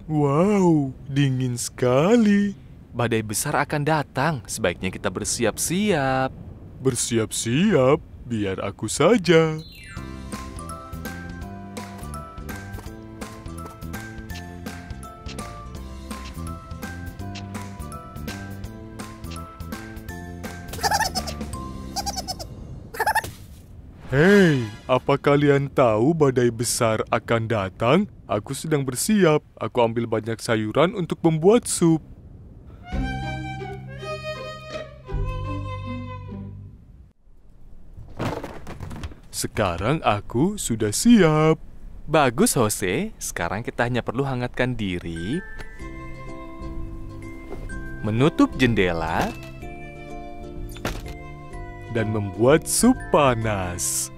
Wow, dingin sekali. Badai besar akan datang, sebaiknya kita bersiap-siap. Bersiap-siap, biar aku saja. Hei, apa kalian tahu badai besar akan datang? Aku sedang bersiap. Aku ambil banyak sayuran untuk membuat sup. Sekarang aku sudah siap. Bagus, Jose. Sekarang kita hanya perlu hangatkan diri, menutup jendela, Dan membuat sup panas.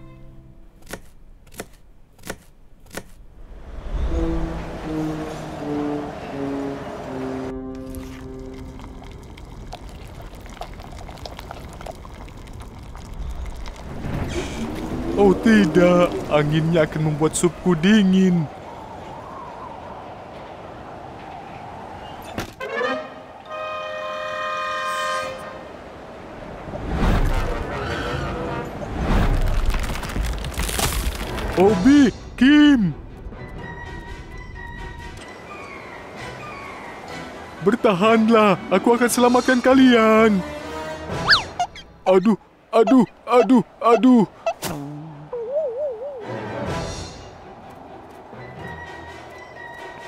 Oh tidak, anginnya akan membuat supku dingin. Obi, Kim, bertahanlah, aku akan selamatkan kalian. Aduh, aduh, aduh, aduh.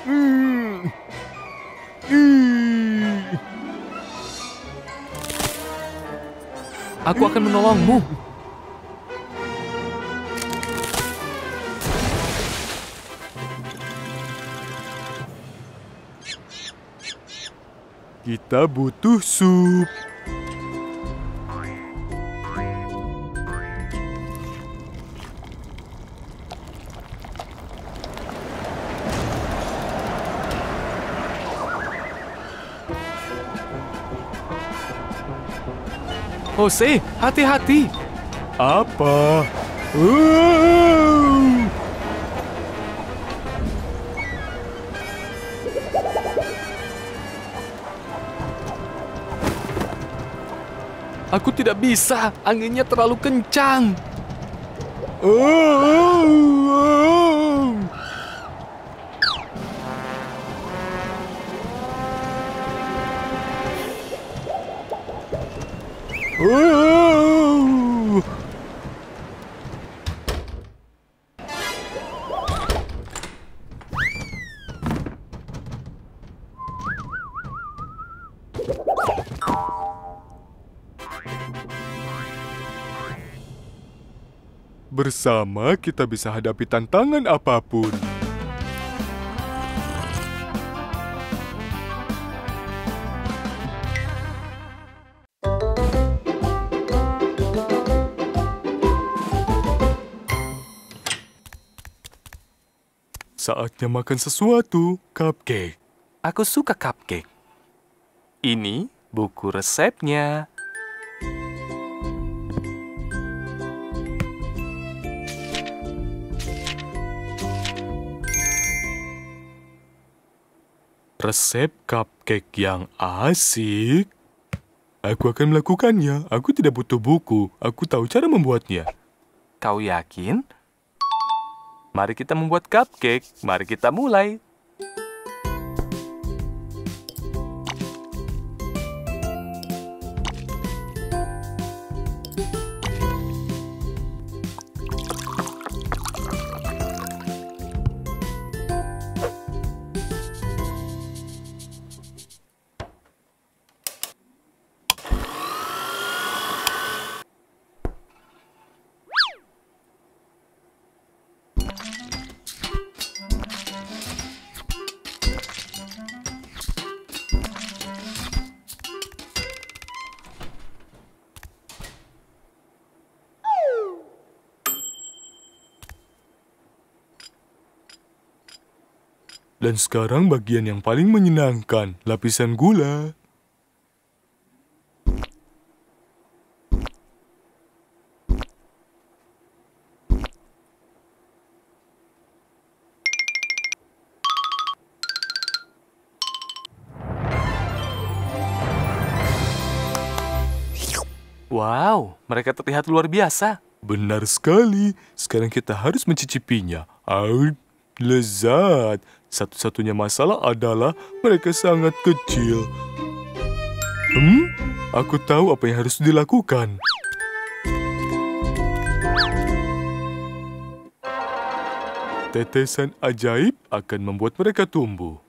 Hmm. Ih. aku akan menolongmu. Kita butuh sup. Jose, hati-hati. Apa? Wow. Aku tidak bisa, anginnya terlalu kencang. Oh. Oh. Bersama kita bisa hadapi tantangan apapun. Saatnya makan sesuatu, cupcake. Aku suka cupcake. Ini buku resepnya. Resep cupcake yang asik. Aku akan melakukannya. Aku tidak butuh buku. Aku tahu cara membuatnya. Kau yakin? Mari kita membuat cupcake. Mari kita mulai. Dan sekarang bagian yang paling menyenangkan, lapisan gula. Wow, mereka terlihat luar biasa. Benar sekali. Sekarang kita harus mencicipinya. Lezat. Satu-satunya masalah adalah mereka sangat kecil. Aku tahu apa yang harus dilakukan. Tetesan ajaib akan membuat mereka tumbuh.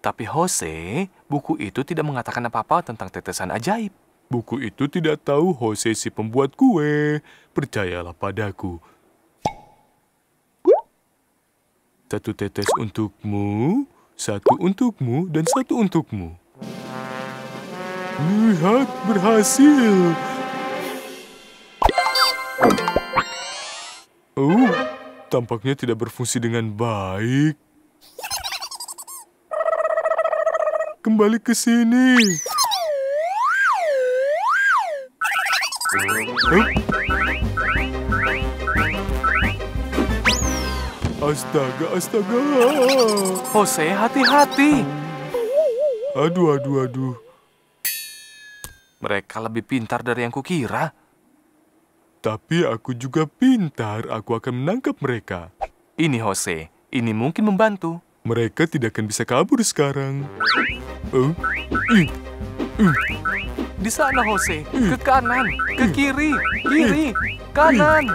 Tapi Jose, buku itu tidak mengatakan apa-apa tentang tetesan ajaib. Buku itu tidak tahu Jose si pembuat kue. Percayalah padaku. Satu tetes untukmu, satu untukmu, dan satu untukmu. Lihat, berhasil. Oh, tampaknya tidak berfungsi dengan baik. Kembali ke sini. Astaga, astaga. Jose, hati-hati. Aduh. Mereka lebih pintar dari yang kukira. Tapi aku juga pintar. Aku akan menangkap mereka. Ini Jose, ini mungkin membantu. Mereka tidak akan bisa kabur sekarang. Di sana Jose, ke kanan, ke kiri, kanan.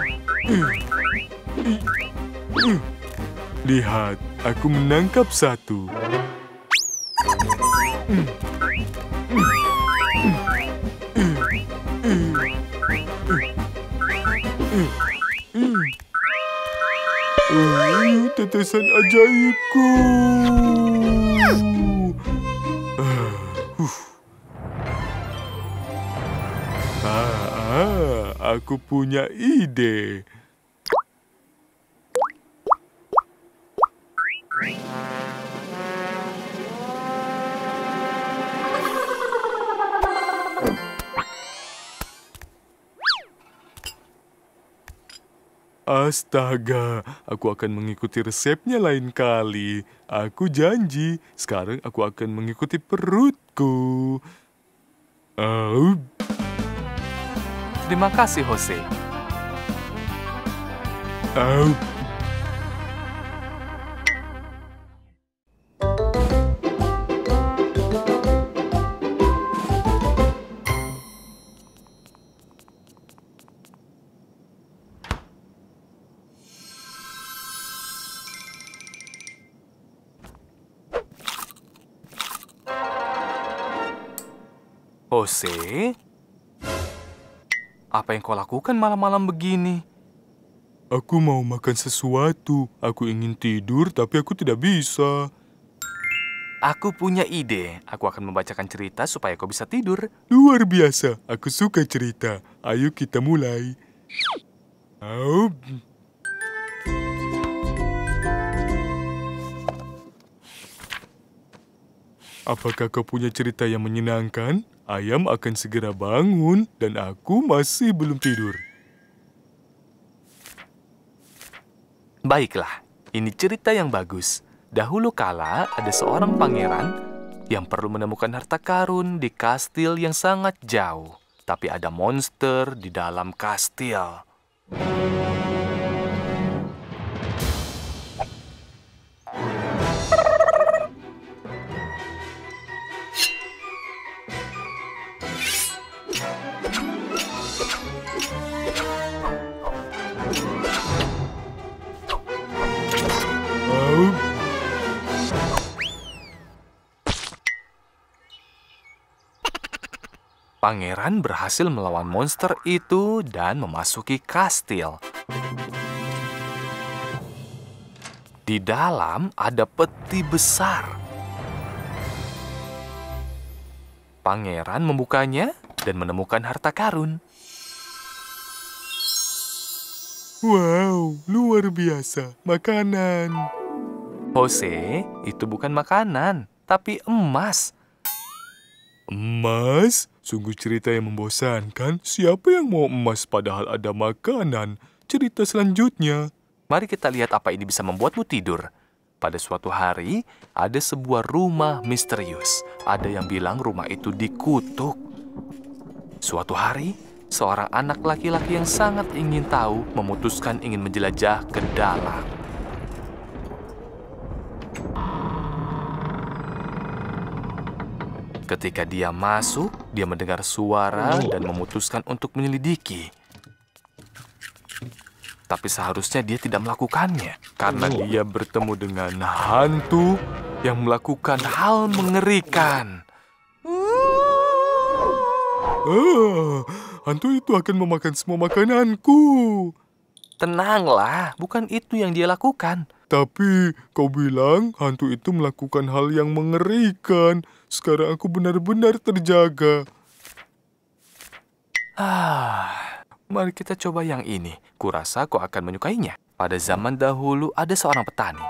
Lihat, aku menangkap satu. Tetesan ajaibku. Aku punya ide. Astaga, aku akan mengikuti resepnya lain kali. Aku janji, sekarang aku akan mengikuti perutku. Terima kasih, Jose. Jose, apa yang kau lakukan malam-malam begini? Aku mau makan sesuatu. Aku ingin tidur, tapi aku tidak bisa. Aku punya ide. Aku akan membacakan cerita supaya kau bisa tidur. Luar biasa. Aku suka cerita. Ayo kita mulai. Apakah kau punya cerita yang menyenangkan? Ayam akan segera bangun dan aku masih belum tidur. Baiklah, ini cerita yang bagus. Dahulu kala ada seorang pangeran yang perlu menemukan harta karun di kastil yang sangat jauh. Tapi ada monster di dalam kastil. Pangeran berhasil melawan monster itu dan memasuki kastil. Di dalam ada peti besar. Pangeran membukanya dan menemukan harta karun. Wow, luar biasa. Makanan. Jose, itu bukan makanan, tapi emas. Emas? Sungguh cerita yang membosankan. Siapa yang mau emas padahal ada makanan? Cerita selanjutnya. Mari kita lihat apa ini bisa membuatmu tidur. Pada suatu hari, ada sebuah rumah misterius. Ada yang bilang rumah itu dikutuk. Suatu hari, Seorang anak laki-laki yang sangat ingin tahu memutuskan ingin menjelajah ke dalam. Ketika dia masuk, dia mendengar suara dan memutuskan untuk menyelidiki. Tapi seharusnya dia tidak melakukannya, karena dia bertemu dengan hantu yang melakukan hal mengerikan. Hantu itu akan memakan semua makananku. Tenanglah, bukan itu yang dia lakukan. Tapi kau bilang hantu itu melakukan hal yang mengerikan. Sekarang aku benar-benar terjaga. Mari kita coba yang ini. Kurasa kau akan menyukainya. Pada zaman dahulu ada seorang petani.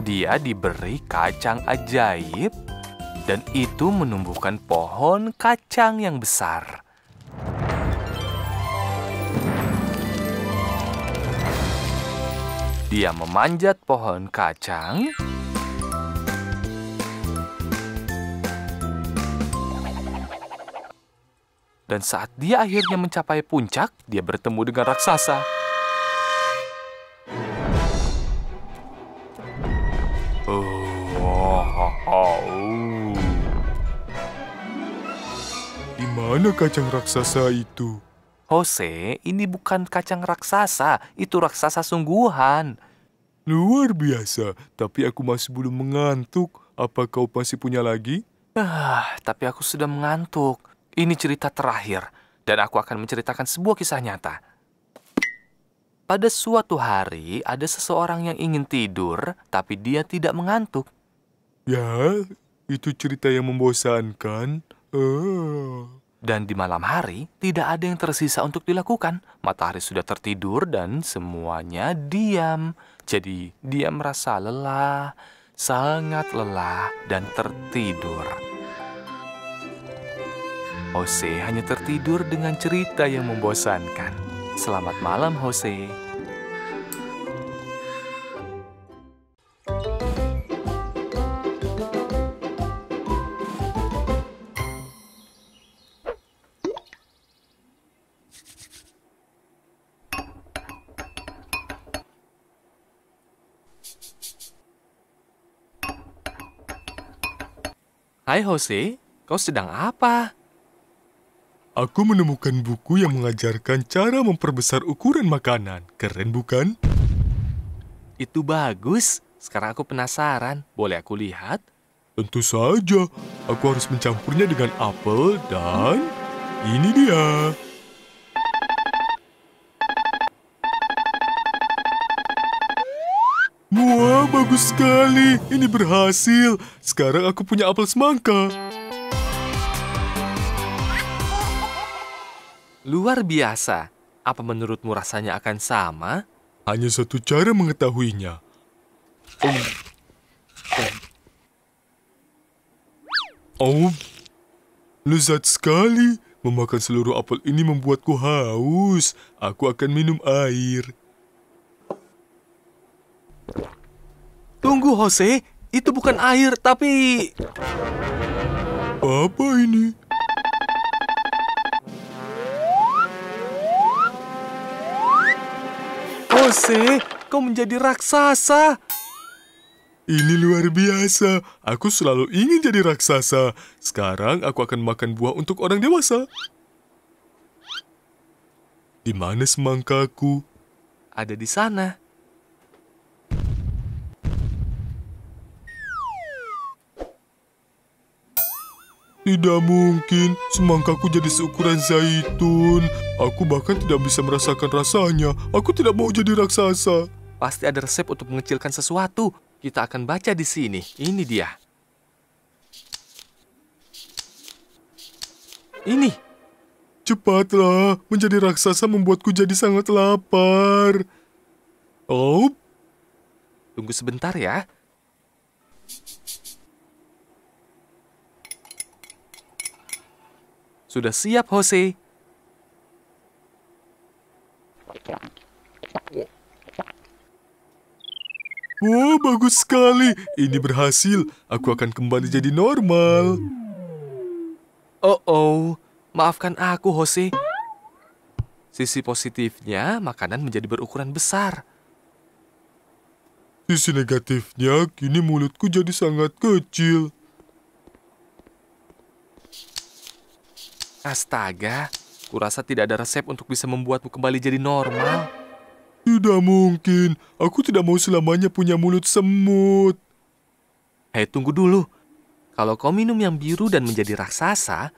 Dia diberi kacang ajaib dan itu menumbuhkan pohon kacang yang besar. Dia memanjat pohon kacang dan saat dia akhirnya mencapai puncak, dia bertemu dengan raksasa. Di mana kacang raksasa itu? Jose, ini bukan kacang raksasa, itu raksasa sungguhan. Luar biasa, tapi aku masih belum mengantuk. Apa kau masih punya lagi? Tapi aku sudah mengantuk. Ini cerita terakhir, dan aku akan menceritakan sebuah kisah nyata. Pada suatu hari, ada seseorang yang ingin tidur, tapi dia tidak mengantuk. Ya, itu cerita yang membosankan. Dan di malam hari, tidak ada yang tersisa untuk dilakukan. Matahari sudah tertidur dan semuanya diam. Jadi, dia merasa lelah, sangat lelah, dan tertidur. Jose hanya tertidur dengan cerita yang membosankan. Selamat malam, Jose. Hai Jose, kau sedang apa? Aku menemukan buku yang mengajarkan cara memperbesar ukuran makanan. Keren bukan? Itu bagus. Sekarang aku penasaran. Boleh aku lihat? Tentu saja. Aku harus mencampurnya dengan apel dan ini dia. Wah, bagus sekali. Ini berhasil. Sekarang aku punya apel semangka. Luar biasa. Apa menurutmu rasanya akan sama? Hanya satu cara mengetahuinya. Oh, lezat sekali. Memakan seluruh apel ini membuatku haus. Aku akan minum air. Tunggu, Jose. Itu bukan air, tapi... Apa ini? Jose, kau menjadi raksasa. Ini luar biasa. Aku selalu ingin jadi raksasa. Sekarang aku akan makan buah untuk orang dewasa. Di mana semangkaku? Ada di sana. Tidak mungkin, semangkaku jadi seukuran zaitun. Aku bahkan tidak bisa merasakan rasanya. Aku tidak mau jadi raksasa. Pasti ada resep untuk mengecilkan sesuatu. Kita akan baca di sini. Ini dia. Ini. Cepatlah, menjadi raksasa membuatku jadi sangat lapar. Oh, Tunggu sebentar ya. Sudah siap, Jose? wah, bagus sekali. Ini berhasil. Aku akan kembali jadi normal. Oh, Maafkan aku, Jose. Sisi positifnya, makanan menjadi berukuran besar. Sisi negatifnya, kini mulutku jadi sangat kecil. Astaga, kurasa tidak ada resep untuk bisa membuatmu kembali jadi normal. Tidak mungkin. Aku tidak mau selamanya punya mulut semut. Hei, tunggu dulu. Kalau kau minum yang biru dan menjadi raksasa,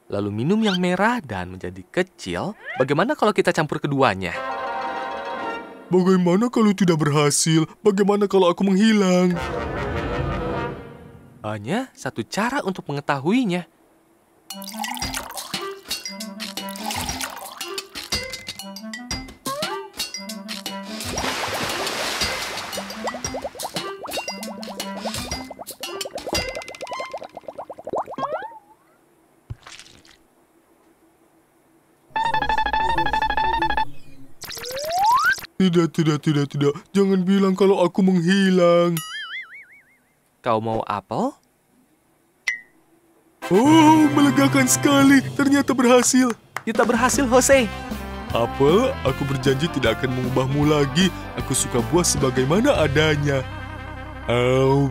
lalu minum yang merah dan menjadi kecil, bagaimana kalau kita campur keduanya? Bagaimana kalau tidak berhasil? Bagaimana kalau aku menghilang? Hanya satu cara untuk mengetahuinya. Tidak. Jangan bilang kalau aku menghilang. Kau mau apel? Oh, melegakan sekali. Ternyata berhasil. Kita berhasil, Jose. Apel, aku berjanji tidak akan mengubahmu lagi. Aku suka buah sebagaimana adanya. Oh.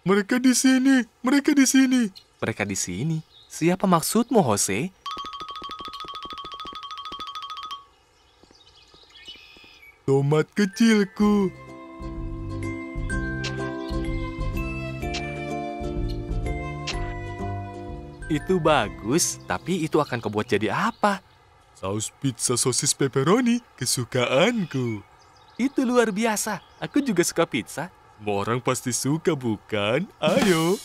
Mereka di sini. Mereka di sini. Siapa maksudmu, Jose? Tomat kecilku. Itu bagus, tapi itu akan kau buat jadi apa? Saus pizza sosis pepperoni kesukaanku. Itu luar biasa. Aku juga suka pizza. Semua orang pasti suka, bukan? Ayo.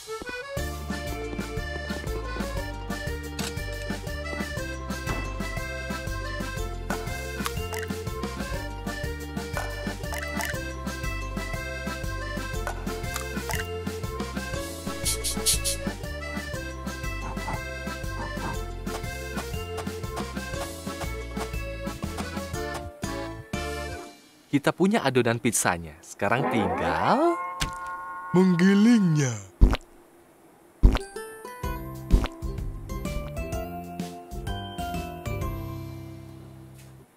Kita punya adonan pizzanya. Sekarang tinggal menggilingnya.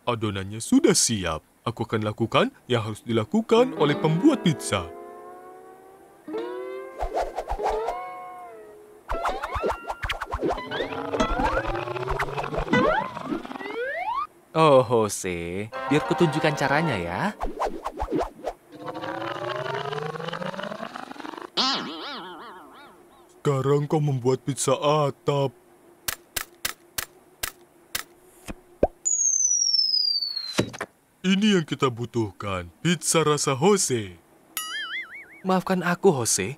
Adonannya sudah siap. Aku akan lakukan yang harus dilakukan oleh pembuat pizza. Oh, Jose, biar kutunjukkan caranya ya. Sekarang kau membuat pizza atap. Ini yang kita butuhkan, pizza rasa Jose. Maafkan aku, Jose.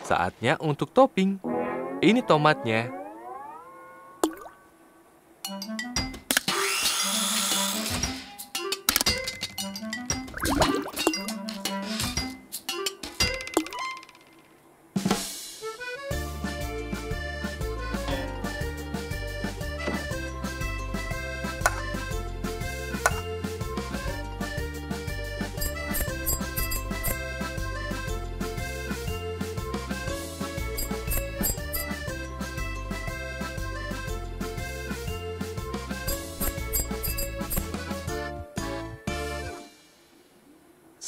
Saatnya untuk topping. Ini tomatnya.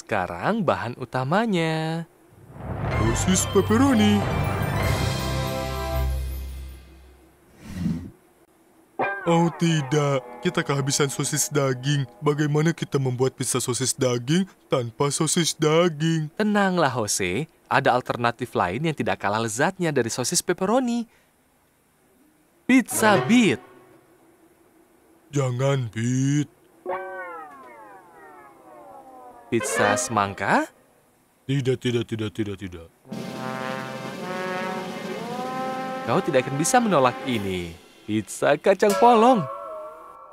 Sekarang bahan utamanya. Sosis pepperoni. Oh tidak, kita kehabisan sosis daging. Bagaimana kita membuat pizza sosis daging tanpa sosis daging? Tenanglah, Jose. Ada alternatif lain yang tidak kalah lezatnya dari sosis pepperoni. Pizza beet. Jangan, Beat. Pizza semangka? Tidak. Kau tidak akan bisa menolak ini. Pizza kacang polong.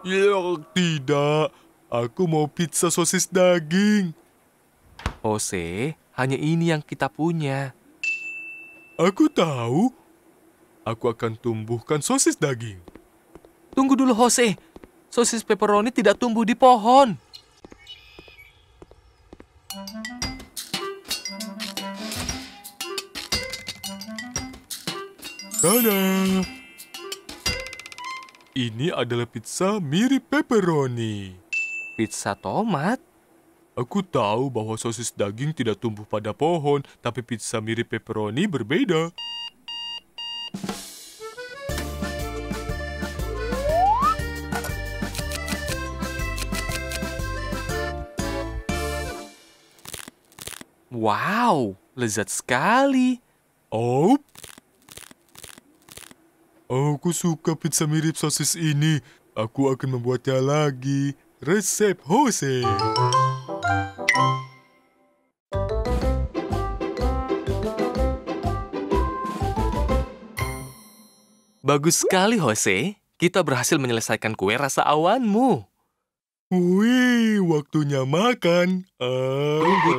Ya, tidak. Aku mau pizza sosis daging. Jose, hanya ini yang kita punya. Aku tahu. Aku akan tumbuhkan sosis daging. Tunggu dulu, Jose. sosis pepperoni tidak tumbuh di pohon. Tada! Ini adalah pizza mirip pepperoni. Pizza tomat? Aku tahu bahwa sosis daging tidak tumbuh pada pohon, tapi pizza mirip pepperoni berbeda. Wow, lezat sekali. Oh, aku suka pizza mirip sosis ini. Aku akan membuatnya lagi. Resep Jose. Bagus sekali, Jose. Kita berhasil menyelesaikan kue rasa awanmu. Wih, waktunya makan.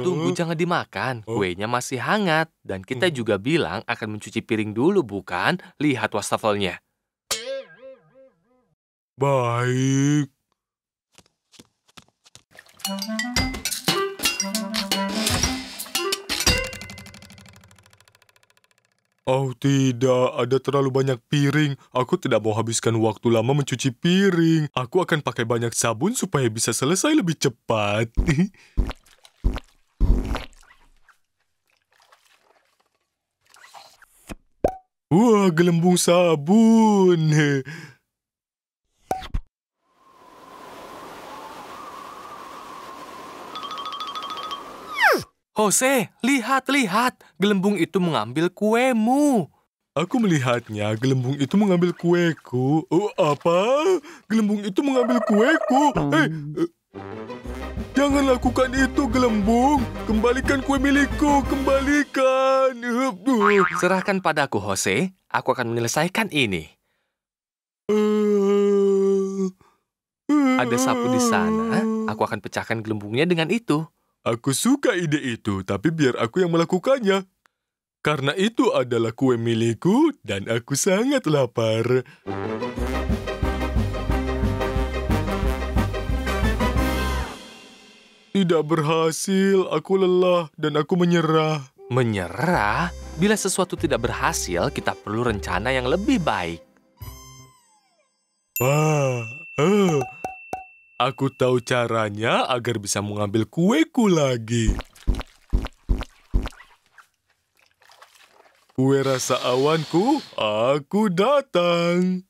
Tunggu, jangan dimakan. Kuenya masih hangat. Dan kita juga bilang akan mencuci piring dulu, bukan? Lihat wastafelnya. Baik. Oh tidak, ada terlalu banyak piring. Aku tidak mau habiskan waktu lama mencuci piring. Aku akan pakai banyak sabun supaya bisa selesai lebih cepat. Wah, gelembung sabun. Jose, lihat. Gelembung itu mengambil kuemu. Aku melihatnya, gelembung itu mengambil kueku. Oh, apa? Gelembung itu mengambil kueku? Jangan lakukan itu, gelembung. Kembalikan kue milikku, kembalikan. Serahkan padaku, Jose. Aku akan menyelesaikan ini. Ada sapu di sana. Aku akan pecahkan gelembungnya dengan itu. Aku suka ide itu, tapi biar aku yang melakukannya. Karena itu adalah kue milikku dan aku sangat lapar. Tidak berhasil, aku lelah dan aku menyerah. Menyerah? Bila sesuatu tidak berhasil, kita perlu rencana yang lebih baik. Aku tahu caranya agar bisa mengambil kueku lagi. Kue rasa awanku, aku datang.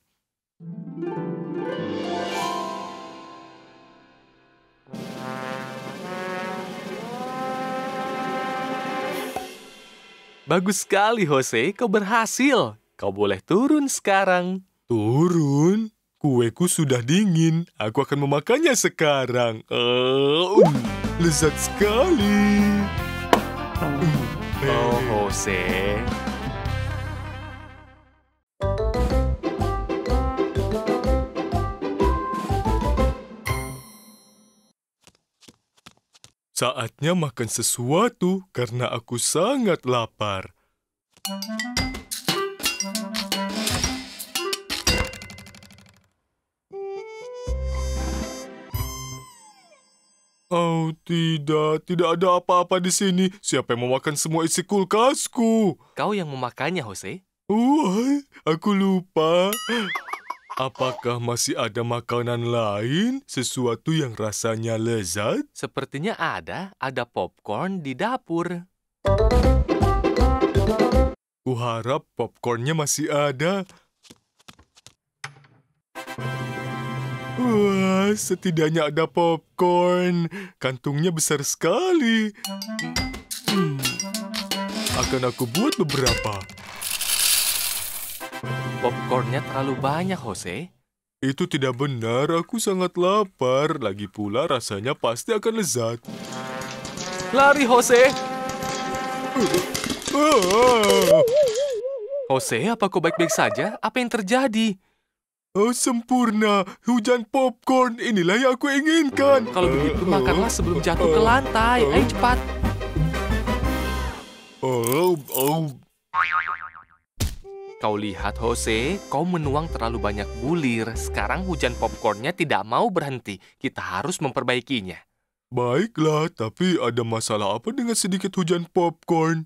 Bagus sekali, Jose. Kau berhasil. Kau boleh turun sekarang. Turun? Kueku sudah dingin. Aku akan memakannya sekarang. Lezat sekali. Oh, Jose. Saatnya makan sesuatu karena aku sangat lapar. Oh tidak ada apa-apa di sini. Siapa yang mau makan semua isi kulkasku? Kau yang memakannya, Jose. Aku lupa. Apakah masih ada makanan lain? Sesuatu yang rasanya lezat? Sepertinya ada popcorn di dapur. Kuharap popcornnya masih ada. Wah, setidaknya ada popcorn. Kantungnya besar sekali. Akan aku buat beberapa. Popcornnya terlalu banyak, Jose. Itu tidak benar, aku sangat lapar. Lagi pula rasanya pasti akan lezat. Lari, Jose! Jose, apa kau baik-baik saja? Apa yang terjadi? Oh, sempurna. Hujan popcorn. Inilah yang aku inginkan. Kalau begitu, makanlah sebelum jatuh ke lantai. Ayo cepat. Kau lihat, Jose, kau menuang terlalu banyak bulir. Sekarang hujan popcornnya tidak mau berhenti. Kita harus memperbaikinya. Baiklah, tapi ada masalah apa dengan sedikit hujan popcorn?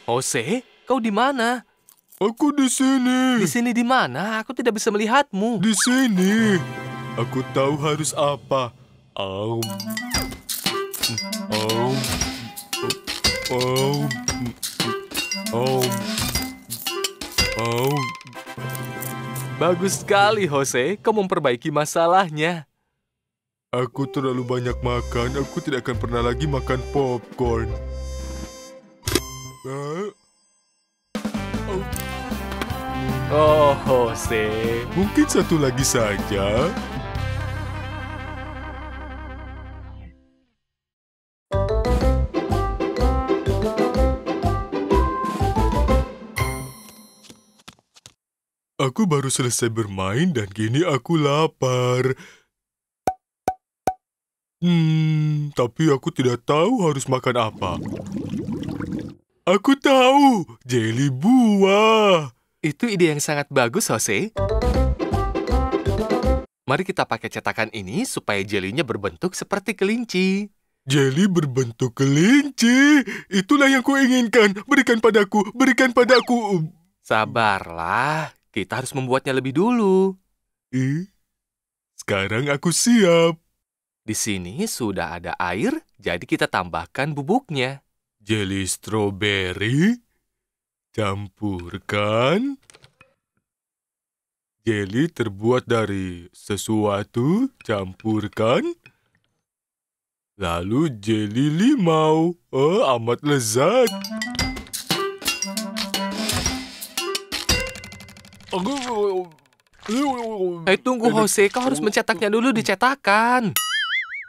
Jose, kau di mana? Aku di sini. Di sini di mana? Aku tidak bisa melihatmu. Di sini. Aku tahu harus apa. Aum. Aum. Aum. Aum. Aum. Bagus sekali, Jose. Kau memperbaiki masalahnya. Aku terlalu banyak makan. Aku tidak akan pernah lagi makan popcorn. Oh, Jose. Mungkin satu lagi saja. Aku baru selesai bermain dan kini aku lapar. Tapi aku tidak tahu harus makan apa. Aku tahu, jeli buah. Itu ide yang sangat bagus, Jose. Mari kita pakai cetakan ini supaya jelinya berbentuk seperti kelinci. Jeli berbentuk kelinci. Itulah yang kuinginkan. Berikan padaku, berikan padaku. Sabarlah, kita harus membuatnya lebih dulu. Sekarang aku siap. Di sini sudah ada air, jadi kita tambahkan bubuknya. Jeli stroberi. Campurkan. Jeli terbuat dari sesuatu, campurkan. Lalu jeli limau. Oh, amat lezat. Tunggu, Jose, kau harus mencetaknya dulu di cetakan.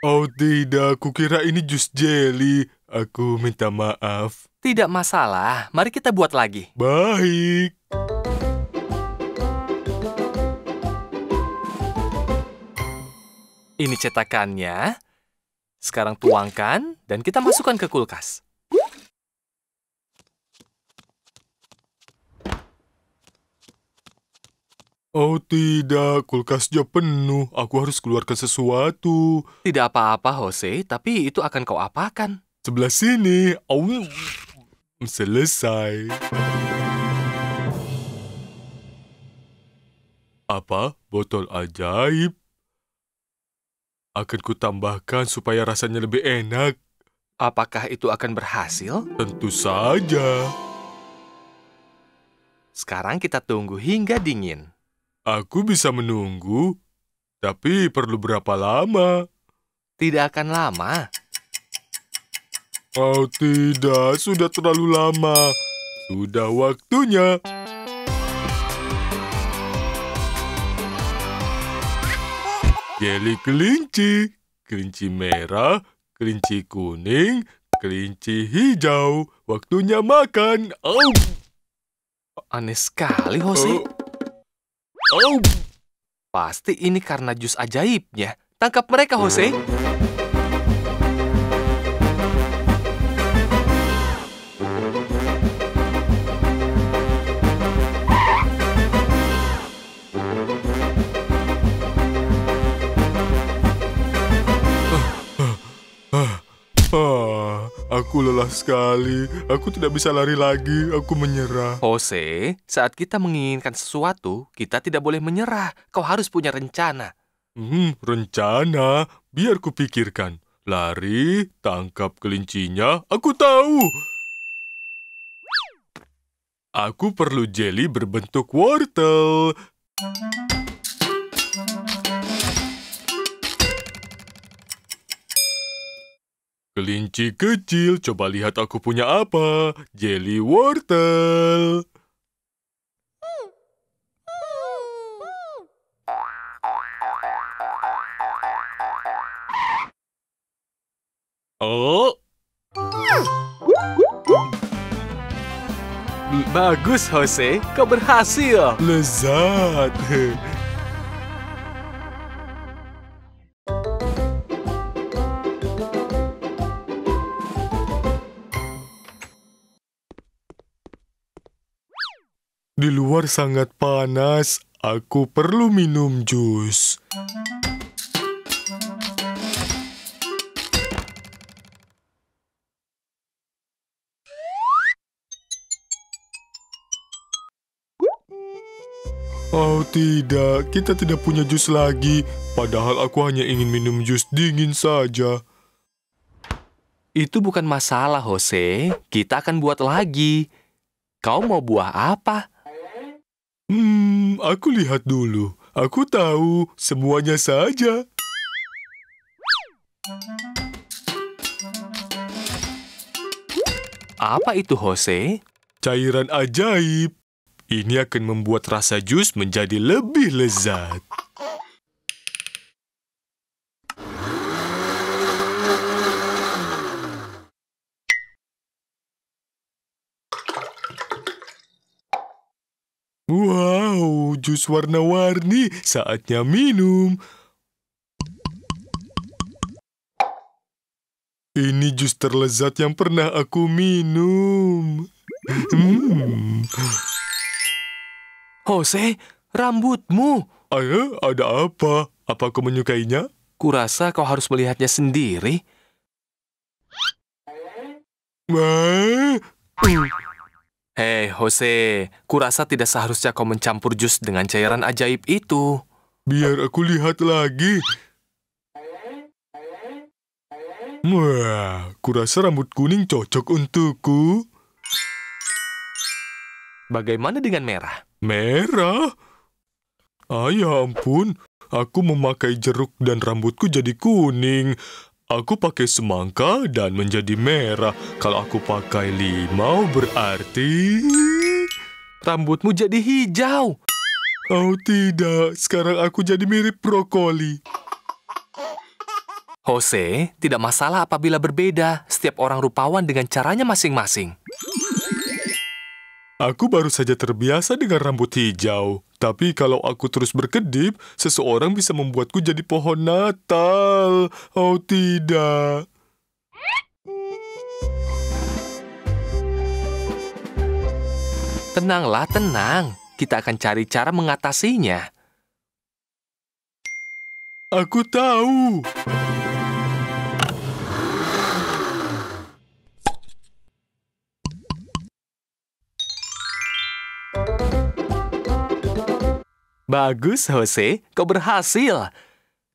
Oh tidak, kukira ini jus jeli. Aku minta maaf. Tidak masalah, mari kita buat lagi. Baik. Ini cetakannya. Sekarang tuangkan dan kita masukkan ke kulkas. Oh tidak, kulkasnya penuh. Aku harus keluarkan sesuatu. Tidak apa-apa, Jose, tapi itu akan kau apakan? Sebelah sini. Oh, selesai. Apa? Botol ajaib? Akan kutambahkan supaya rasanya lebih enak. Apakah itu akan berhasil? Tentu saja. Sekarang kita tunggu hingga dingin. Aku bisa menunggu, tapi perlu berapa lama? Tidak akan lama. Oh tidak, sudah terlalu lama. Sudah waktunya. Jeli kelinci, kelinci merah, kelinci kuning, kelinci hijau. Waktunya makan. Oh. Aneh sekali, Jose. Oh. Pasti ini karena jus ajaibnya. Tangkap mereka, Jose. Aku lelah sekali. Aku tidak bisa lari lagi. Aku menyerah. Jose, saat kita menginginkan sesuatu, kita tidak boleh menyerah. Kau harus punya rencana. Rencana. Biar kupikirkan. Lari, tangkap kelincinya. Aku tahu. Aku perlu jeli berbentuk wortel. Kelinci kecil, coba lihat aku punya apa. Jeli wortel. Oh. Bagus, Jose. Kau berhasil. Lezat. Di luar sangat panas. Aku perlu minum jus. Oh tidak, kita tidak punya jus lagi. Padahal aku hanya ingin minum jus dingin saja. Itu bukan masalah, Jose. Kita akan buat lagi. Kau mau buah apa? Aku lihat dulu. Aku tahu, semuanya saja. Apa itu, Jose? Cairan ajaib. Ini akan membuat rasa jus menjadi lebih lezat. Wow, jus warna-warni. Saatnya minum. Ini jus terlezat yang pernah aku minum. Jose, rambutmu. Ayo, ada apa? Apa kau menyukainya? Kurasa kau harus melihatnya sendiri. Wah. Hei, Jose, kurasa tidak seharusnya kau mencampur jus dengan cairan ajaib itu. Biar aku lihat lagi. Wah, kurasa rambut kuning cocok untukku. Bagaimana dengan merah? Merah? Ya ampun, aku memakai jeruk dan rambutku jadi kuning. Aku pakai semangka dan menjadi merah. Kalau aku pakai limau berarti... Rambutmu jadi hijau. Oh tidak, sekarang aku jadi mirip brokoli. Jose, tidak masalah apabila berbeda. Setiap orang rupawan dengan caranya masing-masing. Aku baru saja terbiasa dengan rambut hijau. Tapi kalau aku terus berkedip, seseorang bisa membuatku jadi pohon Natal. Oh tidak. Tenanglah, tenang. Kita akan cari cara mengatasinya. Aku tahu. Bagus, Jose. Kau berhasil.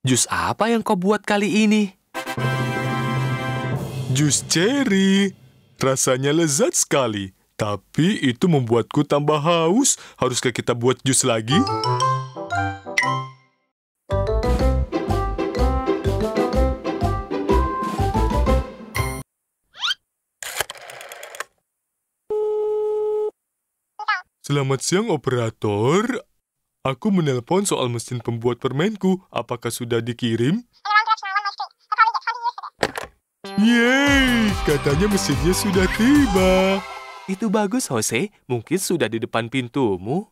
Jus apa yang kau buat kali ini? Jus ceri. Rasanya lezat sekali. Tapi itu membuatku tambah haus. Haruskah kita buat jus lagi? Selamat siang, operator. Aku menelpon soal mesin pembuat permenku. Apakah sudah dikirim? Yeay, katanya mesinnya sudah tiba. Itu bagus, Jose. Mungkin sudah di depan pintumu.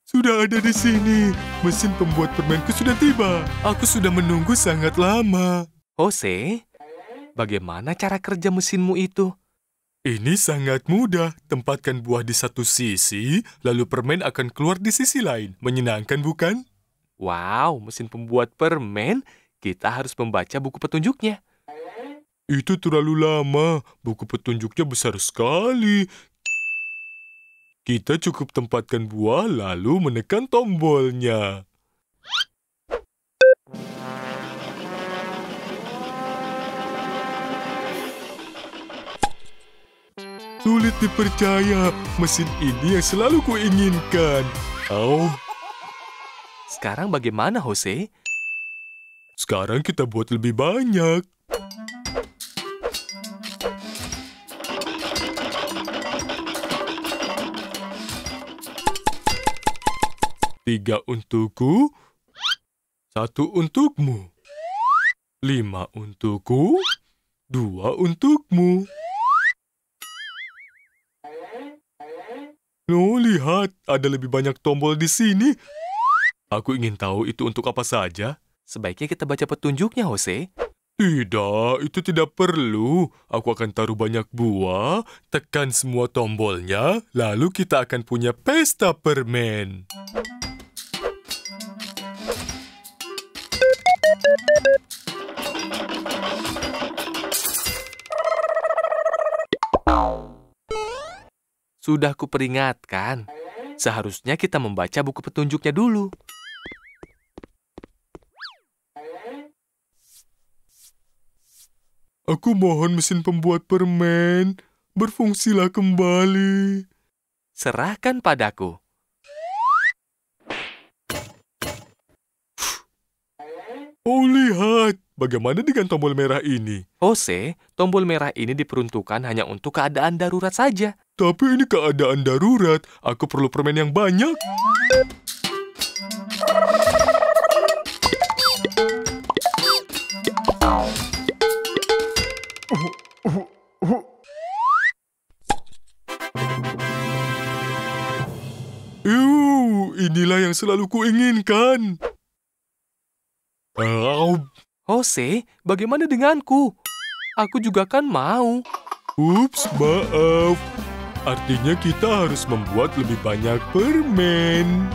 Sudah ada di sini. Mesin pembuat permenku sudah tiba. Aku sudah menunggu sangat lama. Jose, bagaimana cara kerja mesinmu itu? Ini sangat mudah. Tempatkan buah di satu sisi, lalu permen akan keluar di sisi lain. Menyenangkan, bukan? Wow, mesin pembuat permen. Kita harus membaca buku petunjuknya. Itu terlalu lama. Buku petunjuknya besar sekali. Kita cukup tempatkan buah, lalu menekan tombolnya. Sulit dipercaya, mesin ini yang selalu kuinginkan. Oh, Sekarang bagaimana, Jose? sekarang kita buat lebih banyak. Tiga untukku, satu untukmu. 5 untukku, 2 untukmu. Oh, lihat, ada lebih banyak tombol di sini. Aku ingin tahu itu untuk apa saja. Sebaiknya kita baca petunjuknya, Jose. Tidak, itu tidak perlu. Aku akan taruh banyak buah, tekan semua tombolnya, lalu kita akan punya pesta permen. Sudah kuperingatkan. Seharusnya kita membaca buku petunjuknya dulu. Aku mohon mesin pembuat permen, berfungsilah kembali. Serahkan padaku. Oh, lihat. Bagaimana dengan tombol merah ini? Jose, tombol merah ini diperuntukkan hanya untuk keadaan darurat saja. Tapi ini keadaan darurat. Aku perlu permen yang banyak. Inilah yang selalu kuinginkan. Jose, bagaimana denganku? Aku juga kan mau. Ups, maaf. Artinya kita harus membuat lebih banyak permen.